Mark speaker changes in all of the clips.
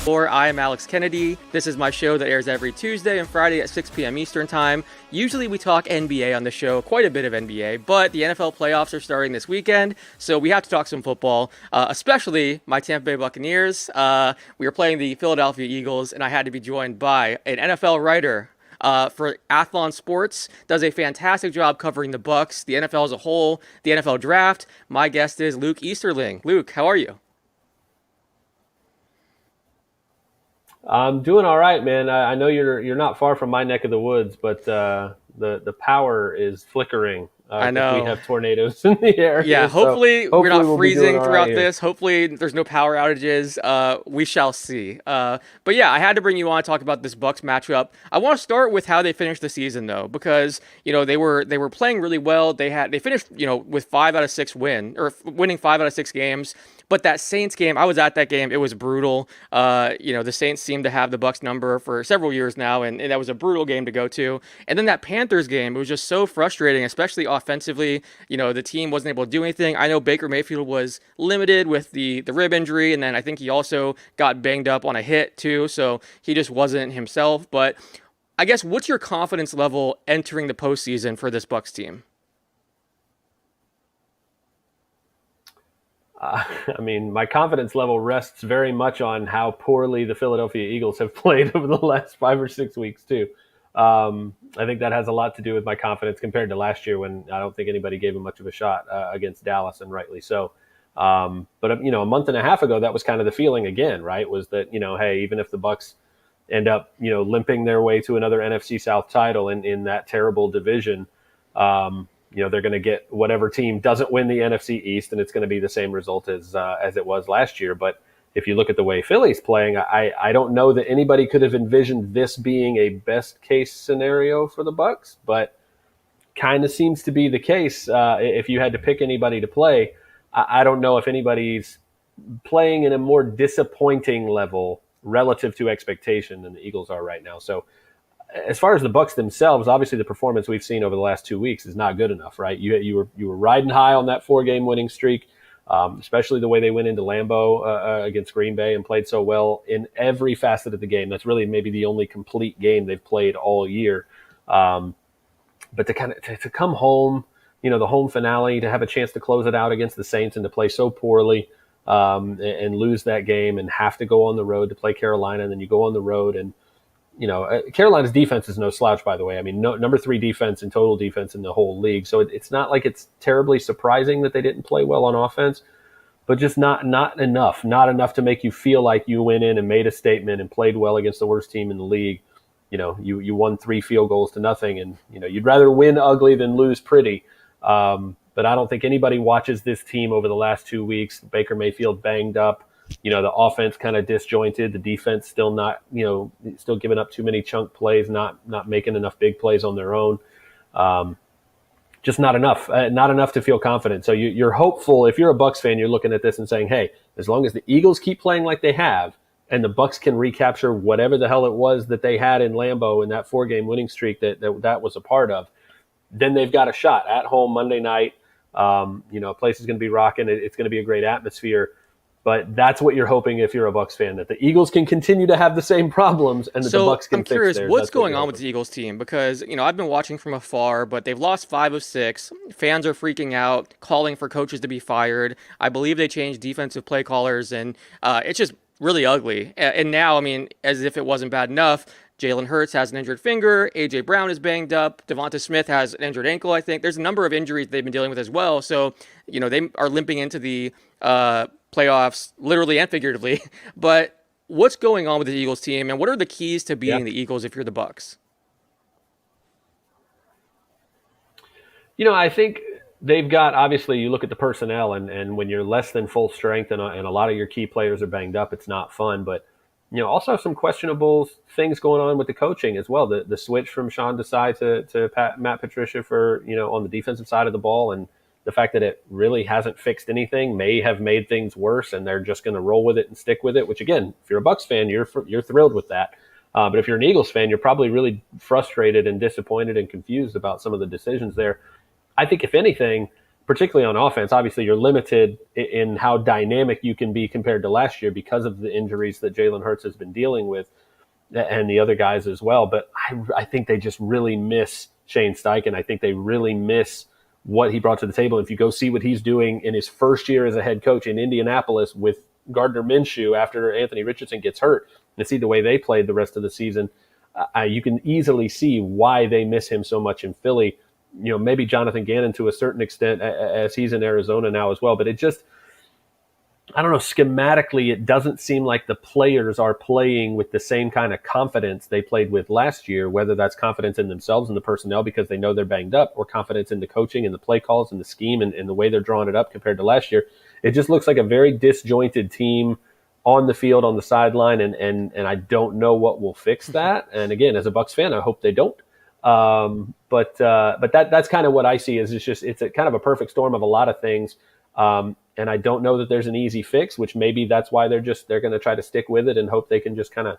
Speaker 1: I am Alex Kennedy. This is my show that airs every Tuesday and Friday at 6 p.m. Eastern Time. Usually we talk NBA on the show, quite a bit of NBA, but the NFL playoffs are starting this weekend, so we have to talk some football, especially my Tampa Bay Buccaneers. We are playing the Philadelphia Eagles, and I had to be joined by an NFL writer for Athlon Sports, does a fantastic job covering the Bucs, the NFL as a whole, the NFL draft. My guest is Luke Easterling. Luke, how are you?
Speaker 2: I'm doing all right, man. I know you're not far from my neck of the woods, but the power is flickering.
Speaker 1: I know.
Speaker 2: We have tornadoes in the area.
Speaker 1: Yeah, hopefully we're not freezing throughout
Speaker 2: right
Speaker 1: this. Hopefully there's no power outages. We shall see. But yeah, I had to bring you on to talk about this Bucs matchup. I want to start with how they finished the season though, because they were playing really well. They finished with 5 out of 6 winning 5 out of 6 games. But that Saints game, I was at that game. It was brutal. The Saints seem to have the Bucs number for several years now, and that was a brutal game to go to. And then that Panthers game, it was just so frustrating, especially offensively. The team wasn't able to do anything. I know Baker Mayfield was limited with the rib injury, and then I think he also got banged up on a hit too, so he just wasn't himself. But I guess, what's your confidence level entering the postseason for this Bucs team?
Speaker 2: My confidence level rests very much on how poorly the Philadelphia Eagles have played over the last 5 or 6 weeks, too. I think that has a lot to do with my confidence compared to last year when I don't think anybody gave him much of a shot against Dallas, and rightly so. But a month and a half ago, that was kind of the feeling again, right? Was that, hey, even if the Bucs end up, limping their way to another NFC South title in that terrible division, they're going to get whatever team doesn't win the NFC East, and it's going to be the same result as it was last year. But if you look at the way Philly's playing, I don't know that anybody could have envisioned this being a best case scenario for the Bucs, but kind of seems to be the case. If you had to pick anybody to play, I don't know if anybody's playing in a more disappointing level relative to expectation than the Eagles are right now. So as far as the Bucs themselves, obviously the performance we've seen over the last 2 weeks is not good enough, right? You were riding high on that 4-game winning streak, especially the way they went into Lambeau against Green Bay and played so well in every facet of the game. That's really maybe the only complete game they've played all year. But to come home, the home finale, to have a chance to close it out against the Saints and to play so poorly and lose that game and have to go on the road to play Carolina, and then you go on the road and Carolina's defense is no slouch, by the way. Number 3 defense in total defense in the whole league. So it's not like it's terribly surprising that they didn't play well on offense, but just not enough to make you feel like you went in and made a statement and played well against the worst team in the league. You won 3 field goals to nothing, and you'd rather win ugly than lose pretty. But I don't think anybody watches this team over the last 2 weeks. Baker Mayfield banged up. The offense kind of disjointed, the defense still not, still giving up too many chunk plays, not making enough big plays on their own. Just not enough to feel confident. So you're hopeful. If you're a Bucs fan, you're looking at this and saying, hey, as long as the Eagles keep playing like they have and the Bucs can recapture whatever the hell it was that they had in Lambeau in that 4-game winning streak that was a part of, then they've got a shot at home Monday night. Place is going to be rocking. It's going to be a great atmosphere. But that's what you're hoping if you're a Bucs fan, that the Eagles can continue to have the same problems and that the Bucs can fix theirs.
Speaker 1: I'm curious, what's going on with the Eagles team? Because, I've been watching from afar, but they've lost 5 of 6. Fans are freaking out, calling for coaches to be fired. I believe they changed defensive play callers, and it's just really ugly. And now, as if it wasn't bad enough, Jalen Hurts has an injured finger. A.J. Brown is banged up. Devonta Smith has an injured ankle, I think. There's a number of injuries they've been dealing with as well. So, they are limping into the playoffs, literally and figuratively. But what's going on with the Eagles team, and what are the keys to beating the Eagles if you're the Bucs?
Speaker 2: I think they've got, obviously, you look at the personnel, and when you're less than full strength and a lot of your key players are banged up, it's not fun. But also some questionable things going on with the coaching as well. The switch from Sean Desai to Matt Patricia for, on the defensive side of the ball, and the fact that it really hasn't fixed anything may have made things worse, and they're just going to roll with it and stick with it, which, again, if you're a Bucs fan, you're thrilled with that. But if you're an Eagles fan, you're probably really frustrated and disappointed and confused about some of the decisions there. I think, if anything, particularly on offense. Obviously, you're limited in how dynamic you can be compared to last year because of the injuries that Jalen Hurts has been dealing with, and the other guys as well. But I think they just really miss Shane Steichen. I think they really miss what he brought to the table. If you go see what he's doing in his first year as a head coach in Indianapolis with Gardner Minshew after Anthony Richardson gets hurt, and see the way they played the rest of the season, you can easily see why they miss him so much in Philly. Maybe Jonathan Gannon to a certain extent as he's in Arizona now as well. But it just, I don't know, schematically, it doesn't seem like the players are playing with the same kind of confidence they played with last year, whether that's confidence in themselves and the personnel because they know they're banged up, or confidence in the coaching and the play calls and the scheme and the way they're drawing it up compared to last year. It just looks like a very disjointed team on the field, on the sideline, and I don't know what will fix that. And again, as a Bucs fan, I hope they don't. But that's kind of what I see. It's a kind of a perfect storm of a lot of things. And I don't know that there's an easy fix, which maybe that's why they're going to try to stick with it and hope they can just kind of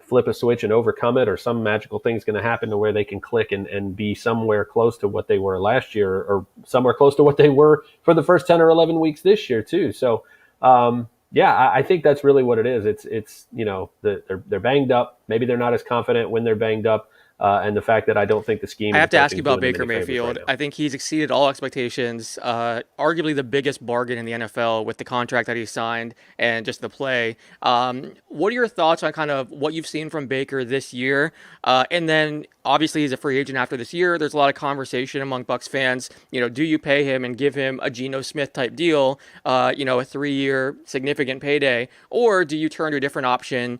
Speaker 2: flip a switch and overcome it, or some magical thing's going to happen to where they can click and be somewhere close to what they were last year, or somewhere close to what they were for the first 10 or 11 weeks this year too. So, I think that's really what it is. It's they're banged up. Maybe they're not as confident when they're banged up. And the fact that I don't think the scheme.
Speaker 1: I have to ask you about Baker Mayfield. I think he's exceeded all expectations. Arguably the biggest bargain in the NFL with the contract that he signed and just the play. What are your thoughts on kind of what you've seen from Baker this year? And then obviously he's a free agent after this year. There's a lot of conversation among Bucs fans. Do you pay him and give him a Geno Smith type deal? A 3-year significant payday, or do you turn to a different option?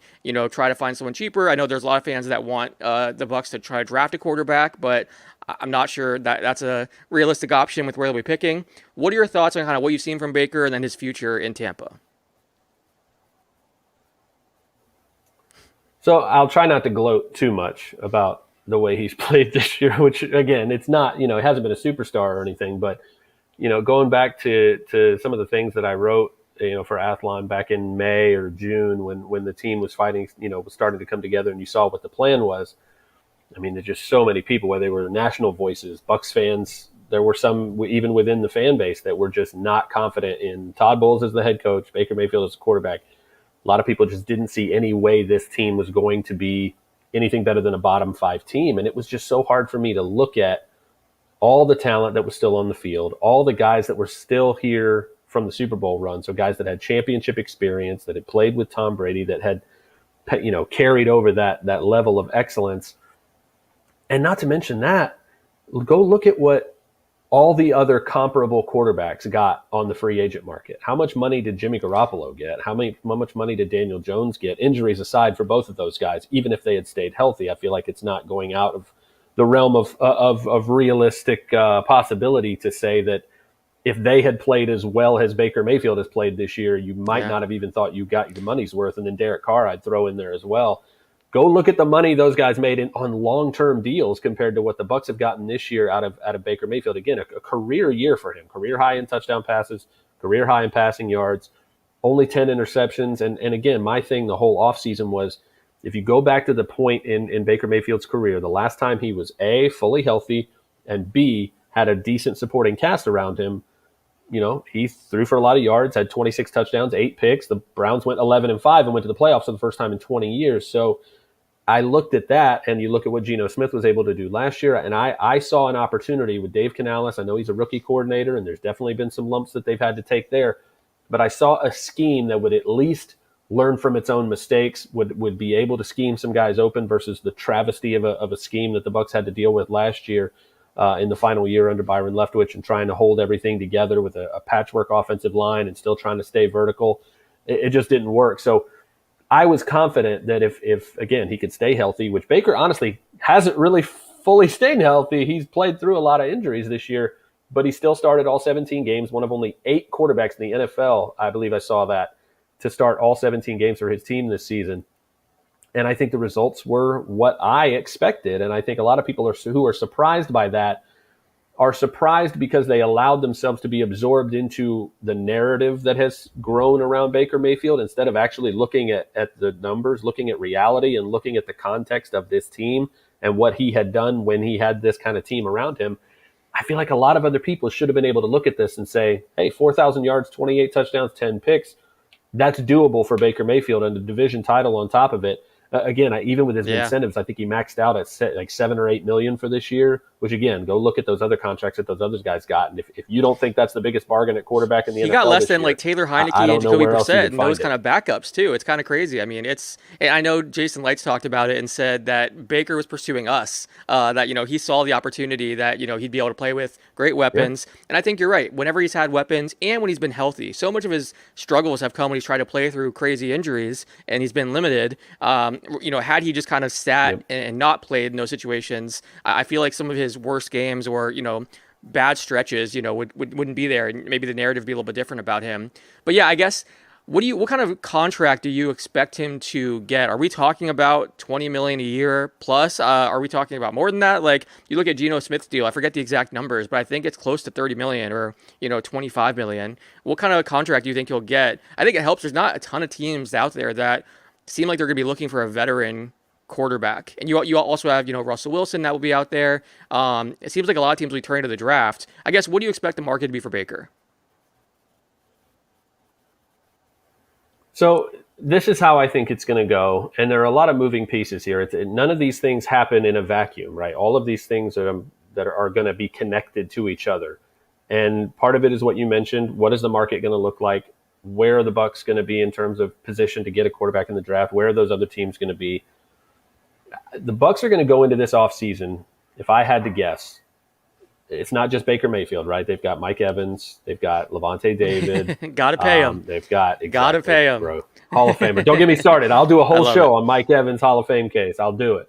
Speaker 1: Try to find someone cheaper. I know there's a lot of fans that want the Bucs to try to draft a quarterback, but I'm not sure that that's a realistic option with where they'll be picking. What are your thoughts on kind of what you've seen from Baker and then his future in Tampa?
Speaker 2: So I'll try not to gloat too much about the way he's played this year, which again, it's not, it hasn't been a superstar or anything, but going back to some of the things that I wrote, for Athlon back in May or June when the team was fighting, was starting to come together, and you saw what the plan was. I mean, there's just so many people, whether they were national voices, Bucs fans. There were some even within the fan base that were just not confident in Todd Bowles as the head coach, Baker Mayfield as the quarterback. A lot of people just didn't see any way this team was going to be anything better than a bottom 5 team. And it was just so hard for me to look at all the talent that was still on the field, all the guys that were still here from the Super Bowl run. So guys that had championship experience, that had played with Tom Brady, that had, carried over that level of excellence. And not to mention that, go look at what all the other comparable quarterbacks got on the free agent market. How much money did Jimmy Garoppolo get? How much money did Daniel Jones get? Injuries aside for both of those guys, even if they had stayed healthy, I feel like it's not going out of the realm of realistic possibility to say that if they had played as well as Baker Mayfield has played this year, you might not have even thought you got your money's worth. And then Derek Carr I'd throw in there as well. Go look at the money those guys made on long-term deals compared to what the Bucs have gotten this year out of Baker Mayfield. Again, a career year for him, career high in touchdown passes, career high in passing yards, only 10 interceptions. And again, my thing the whole offseason was, if you go back to the point in Baker Mayfield's career, the last time he was A, fully healthy, and B, had a decent supporting cast around him, he threw for a lot of yards, had 26 touchdowns, 8 picks. The Browns went 11-5 and went to the playoffs for the first time in 20 years. So I looked at that, and you look at what Geno Smith was able to do last year, and I saw an opportunity with Dave Canales. I know he's a rookie coordinator, and there's definitely been some lumps that they've had to take there. But I saw a scheme that would at least learn from its own mistakes, would be able to scheme some guys open versus the travesty of a scheme that the Bucs had to deal with last year in the final year under Byron Leftwich, and trying to hold everything together with a patchwork offensive line and still trying to stay vertical. It just didn't work. So I was confident that if again, he could stay healthy, which Baker honestly hasn't really fully stayed healthy. He's played through a lot of injuries this year, but he still started all 17 games, one of only 8 quarterbacks in the NFL, I believe I saw that, to start all 17 games for his team this season. And I think the results were what I expected. And I think a lot of people who are surprised by that are surprised because they allowed themselves to be absorbed into the narrative that has grown around Baker Mayfield, instead of actually looking at the numbers, looking at reality, and looking at the context of this team and what he had done when he had this kind of team around him. I feel like a lot of other people should have been able to look at this and say, hey, 4,000 yards, 28 touchdowns, 10 picks. That's doable for Baker Mayfield and the division title on top of it. Again, even with his
Speaker 1: Yeah.
Speaker 2: incentives, I think he maxed out at like 7 or 8 million for this year. Which again, go look at those other contracts that those other guys got, and if you don't think that's the biggest bargain at quarterback in the
Speaker 1: He got
Speaker 2: NFL
Speaker 1: less
Speaker 2: this
Speaker 1: than
Speaker 2: year,
Speaker 1: like Taylor
Speaker 2: I
Speaker 1: Heineke and
Speaker 2: don't know
Speaker 1: Jacoby
Speaker 2: where else you
Speaker 1: Brissett
Speaker 2: would
Speaker 1: and those
Speaker 2: find
Speaker 1: kind
Speaker 2: it.
Speaker 1: of backups too. It's kind of crazy. I mean, and I know Jason Lights talked about it and said that Baker was pursuing us. That he saw the opportunity that he'd be able to play with great
Speaker 2: Yeah,
Speaker 1: weapons. And I think you're right. Whenever he's had weapons and when he's been healthy, so much of his struggles have come when he's tried to play through crazy injuries and he's been limited. Had he just kind of sat
Speaker 2: yep.
Speaker 1: and not played in those situations, I feel like some of his worst games or bad stretches, wouldn't be there, and maybe the narrative would be a little bit different about him. But yeah, I guess what kind of contract do you expect him to get? Are we talking about 20 million a year plus? Are we talking about more than that? Like you look at Geno Smith's deal, I forget the exact numbers, but I think it's close to 30 million or 25 million. What kind of contract do you think he'll get? I think it helps. There's not a ton of teams out there that seem like they're going to be looking for a veteran quarterback. And you also have, Russell Wilson that will be out there. It seems like a lot of teams will be turning to the draft. I guess, what do you expect the market to be for Baker?
Speaker 2: So this is how I think it's going to go, and there are a lot of moving pieces here. None of these things happen in a vacuum, right? All of these things that are going to be connected to each other, and part of it is what you mentioned. What is the market going to look like? Where are the Bucs going to be in terms of position to get a quarterback in the draft? Where are those other teams going to be? The Bucs are going to go into this offseason, if I had to guess, it's not just Baker Mayfield, right? They've got Mike Evans, they've got Levante David,
Speaker 1: Gotta pay him.
Speaker 2: they've got
Speaker 1: Gotta pay him.
Speaker 2: bro, Hall of Famer. Don't get me started. I'll do a
Speaker 1: I
Speaker 2: whole
Speaker 1: love
Speaker 2: show
Speaker 1: it.
Speaker 2: on Mike Evans Hall of Fame case. I'll do it.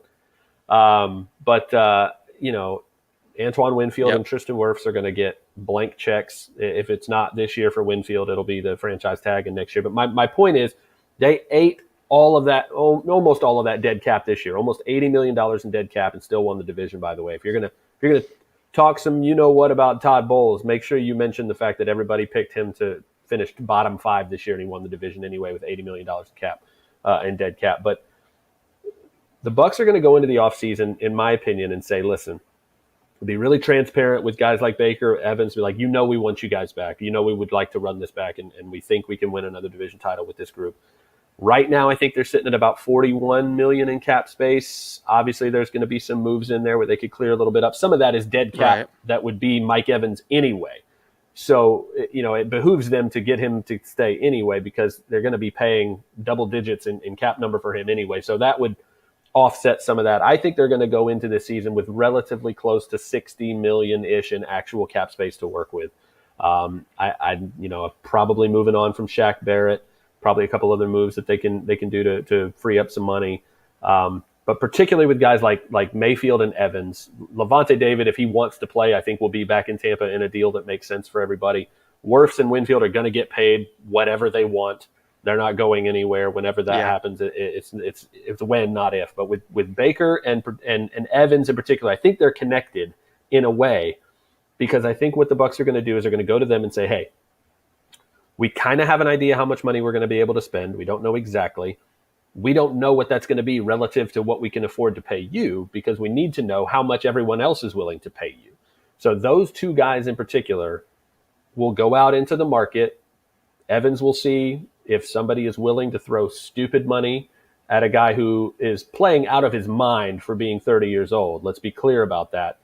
Speaker 2: But Antoine Winfield and
Speaker 1: Yep.
Speaker 2: Tristan Wirfs are going to get blank checks. If it's not this year for Winfield, it'll be the franchise tag and next year. But my point is, they ate all of that, almost all of that dead cap this year, almost $80 million in dead cap, and still won the division. By the way, if you're gonna talk some, what about Todd Bowles, make sure you mention the fact that everybody picked him to finish bottom 5 this year, and he won the division anyway with $80 million in cap and dead cap. But the Bucs are going to go into the offseason, in my opinion, and say, listen, be really transparent with guys like Baker, Evans, be like, we want you guys back. We would like to run this back, and we think we can win another division title with this group. Right now, I think they're sitting at about 41 million in cap space. Obviously, there's going to be some moves in there where they could clear a little bit up. Some of that is dead cap.
Speaker 1: Right.
Speaker 2: That would be Mike Evans anyway. So, it behooves them to get him to stay anyway, because they're going to be paying double digits in cap number for him anyway. So that would offset some of that. I think they're going to go into this season with relatively close to 60 million-ish in actual cap space to work with. Probably moving on from Shaq Barrett, probably a couple other moves that they can do to free up some money. But particularly with guys like Mayfield and Evans, Levante David, if he wants to play, I think will be back in Tampa in a deal that makes sense for everybody. Wirfs and Winfield are going to get paid whatever they want. They're not going anywhere. Whenever that happens, it's when, not if. But with Baker and Evans in particular, I think they're connected in a way, because I think what the Bucs are going to do is they're going to go to them and say, hey, we kind of have an idea how much money we're going to be able to spend. We don't know exactly. We don't know what that's going to be relative to what we can afford to pay you, because we need to know how much everyone else is willing to pay you. So those two guys in particular will go out into the market. Evans will see if somebody is willing to throw stupid money at a guy who is playing out of his mind for being 30 years old. Let's be clear about that.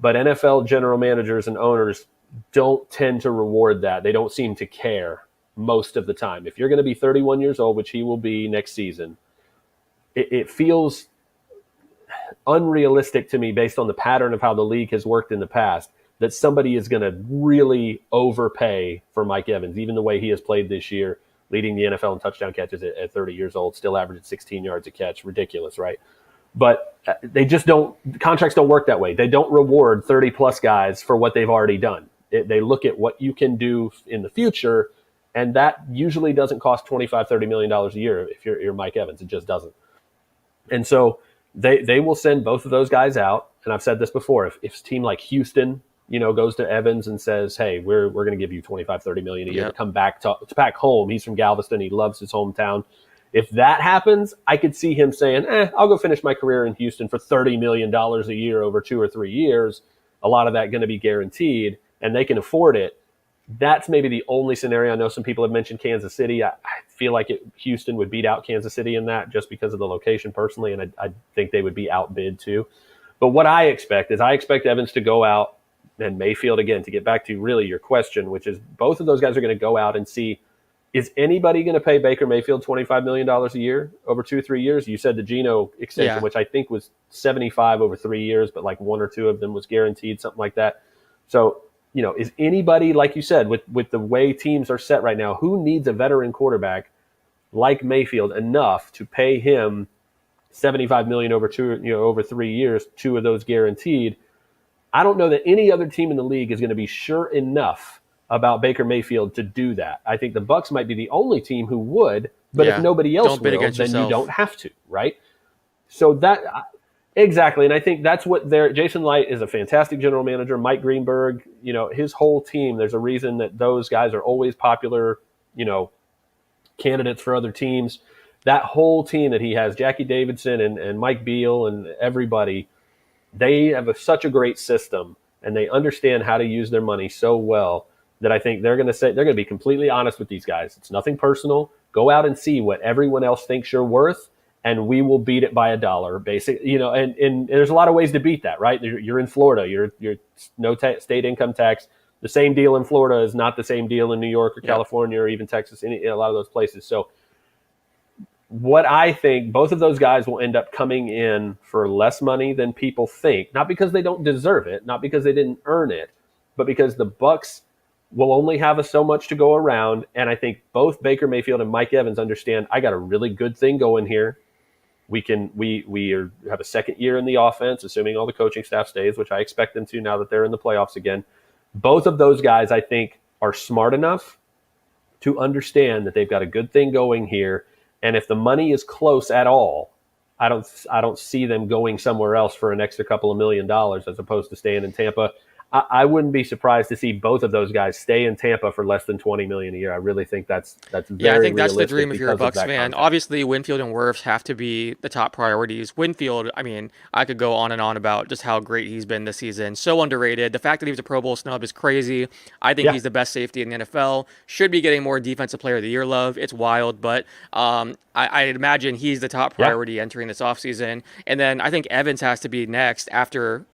Speaker 2: But NFL general managers and owners don't tend to reward that. They don't seem to care most of the time. If you're going to be 31 years old, which he will be next season, it feels unrealistic to me, based on the pattern of how the league has worked in the past, that somebody is going to really overpay for Mike Evans, even the way he has played this year, leading the NFL in touchdown catches at 30 years old, still averaging 16 yards a catch. Ridiculous, right? But they just don't, contracts don't work that way. They don't reward 30-plus guys for what they've already done. They look at what you can do in the future, and that usually doesn't cost $25-30 million a year if you're Mike Evans. It just doesn't. And so they will send both of those guys out. And I've said this before, if a team like Houston, goes to Evans and says, hey, we're going to give you $25-30 million a year to come back to back home. He's from Galveston. He loves his hometown. If that happens, I could see him saying, I'll go finish my career in Houston for $30 million a year over 2 or 3 years. a lot of that going to be guaranteed, and they can afford it. That's maybe the only scenario. I know some people have mentioned Kansas City. I feel like Houston would beat out Kansas City in that just because of the location personally, and I think they would be outbid too. But what I expect is I expect Evans to go out and Mayfield again, to get back to really your question, which is both of those guys are going to go out and see, is anybody going to pay Baker Mayfield $25 million a year over 2-3 years? You said the Geno extension,
Speaker 1: Yeah.
Speaker 2: which I think was 75 over 3 years, but like one or two of them was guaranteed, something like that. So, is anybody, like you said, with the way teams are set right now, who needs a veteran quarterback like Mayfield enough to pay him 75 million over over 3 years, two of those guaranteed? I don't know that any other team in the league is going to be sure enough about Baker Mayfield to do that. I think the Bucs might be the only team who would, but if
Speaker 1: Yeah.
Speaker 2: nobody else
Speaker 1: Don't bid
Speaker 2: will,
Speaker 1: against
Speaker 2: then you
Speaker 1: yourself.
Speaker 2: don't have to, right? So that exactly, and I think that's what Jason Light is a fantastic general manager. Mike Greenberg, his whole team. There's a reason that those guys are always popular, candidates for other teams. That whole team that he has, Jackie Davidson and Mike Beal and everybody, they have such a great system and they understand how to use their money so well that I think they're going to be completely honest with these guys. It's nothing personal. Go out and see what everyone else thinks you're worth, and we will beat it by a dollar, basically. And there's a lot of ways to beat that, right? You're in Florida. You're no state income tax. The same deal in Florida is not the same deal in New York or
Speaker 1: Yeah.
Speaker 2: California or even Texas. In a lot of those places. So what I think, both of those guys will end up coming in for less money than people think, not because they don't deserve it, not because they didn't earn it, but because the Bucs will only have so much to go around. And I think both Baker Mayfield and Mike Evans understand, I got a really good thing going here. We have a second year in the offense, assuming all the coaching staff stays, which I expect them to now that they're in the playoffs again. Both of those guys, I think, are smart enough to understand that they've got a good thing going here. And if the money is close at all, I don't see them going somewhere else for an extra couple of $1 million as opposed to staying in Tampa. I wouldn't be surprised to see both of those guys stay in Tampa for less than $20 million a year. I really think that's
Speaker 1: Yeah, I
Speaker 2: very
Speaker 1: think that's the
Speaker 2: realistic
Speaker 1: dream if you're a
Speaker 2: because of
Speaker 1: Bucks
Speaker 2: that
Speaker 1: fan.
Speaker 2: contract.
Speaker 1: Obviously, Winfield and Wirfs have to be the top priorities. Winfield, I mean, I could go on and on about just how great he's been this season. So underrated. The fact that he was a Pro Bowl snub is crazy. I think
Speaker 2: Yeah,
Speaker 1: he's the best safety in the NFL. Should be getting more Defensive Player of the Year love. It's wild, but I'd imagine he's the top
Speaker 2: yeah,
Speaker 1: priority entering this offseason. And then I think Evans has to be next after